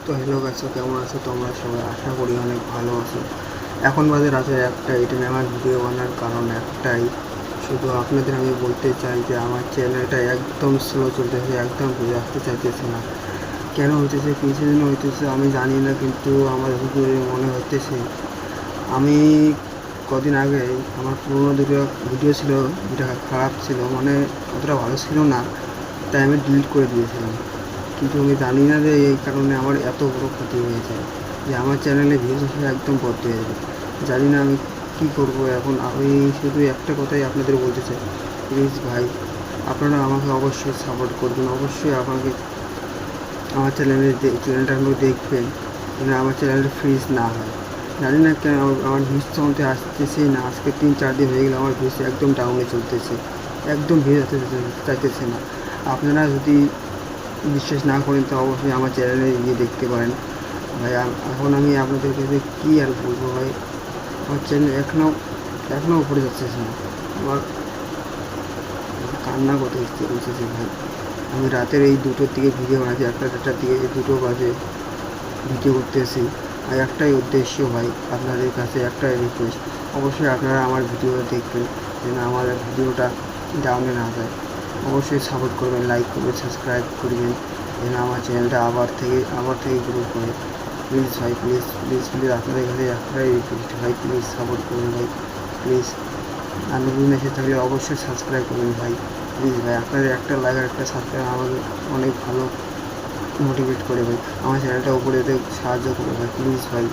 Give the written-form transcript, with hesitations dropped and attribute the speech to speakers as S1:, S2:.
S1: তো hello guys, কেমন আছো তোমরা সবাই? আশা করি অনেক ভালো আছো। এখন বাজে রাতে একটা, এটা নিয়ে আমার ভিডিও বানানোর কারণ একটাই, শুধু আপনাদের আমি বলতে চাই যে আমার চ্যানেলটা একদম স্লো চলতেছে, একদম ভিউ আসতে চাইতেছে না। কেন হইতেছে, কী জন্য হইতেছে আমি জানি না, কিন্তু আমার ভিডিও মনে হইতেছে আমি কদিন আগে আমার পুরোনো দুটো ভিডিও ছিল, যেটা খারাপ ছিল, মানে অতটা ভালো ছিল না, তাই আমি ডিলিট করে দিয়েছিলাম। কিন্তু আমি জানি না যে এই কারণে আমার এত বড় ক্ষতি হয়ে যায় যে আমার চ্যানেলে ভিউজ আসলে একদম বন্ধ হয়ে যাবে। জানি না আমি কী করবো এখন। আমি শুধু একটা কথাই আপনাদের বলতে চাই, প্লিজ ভাই, আপনারা আমাকে অবশ্যই সাপোর্ট করবেন, অবশ্যই আমাকে আমার চ্যানেলটাগুলো দেখবেন, যেন আমার চ্যানেলটা ফ্রিজ না হয়। জানি না কেন আমার ভিউজ তো আসতেছেই না। আজকে 3-4 দিন হয়ে গেলে আমার ভিউজ একদম ডাউনে চলতেছে, একদম ভিউজ আসতে চাইতেছে না। আপনারা যদি বিশ্বাস না করেন তো অবশ্যই আমার চ্যানেলে গিয়ে দেখতে পারেন। ভাই এখন আমি আপনাদের কাছে কী আর বলবো ভাই, আমার চ্যানেল এখনও উপরে যাচ্ছে না। আমার কান্না করতে ইচ্ছে করতেছে ভাই। আমি রাতের এই 2টোর দিকে ভিডিও বানাচ্ছি, 1টা 1টার দিকে, এই 2টো বাজে ভিডিও করতেছি। আর একটাই উদ্দেশ্য ভাই, আপনাদের কাছে একটাই রিকোয়েস্ট, অবশ্যই আপনারা আমার ভিডিও দেখবেন, যেন আমার ভিডিওটা ডাউনে না যায়। অবশ্যই সাপোর্ট করবেন, লাইক করবেন, সাবস্ক্রাইব করবেন, যেন আমার চ্যানেলটা আবার থেকে গ্রো করে। প্লিজ ভাই, প্লিজ প্লিজ প্লিজ, আপনাদের কাছে একটাই রিকোয়েস্ট ভাই, প্লিজ সাপোর্ট করবেন ভাই, প্লিজ। আর নতুন এসে থাকলে অবশ্যই সাবস্ক্রাইব করবেন ভাই, প্লিজ ভাই। আপনাদের একটা লাইক আর একটা সাবস্ক্রাইব আমাকে অনেক ভালো মোটিভেট করে ভাই, আমার চ্যানেলটা উপরে যেতে সাহায্য করে ভাই, প্লিজ ভাই।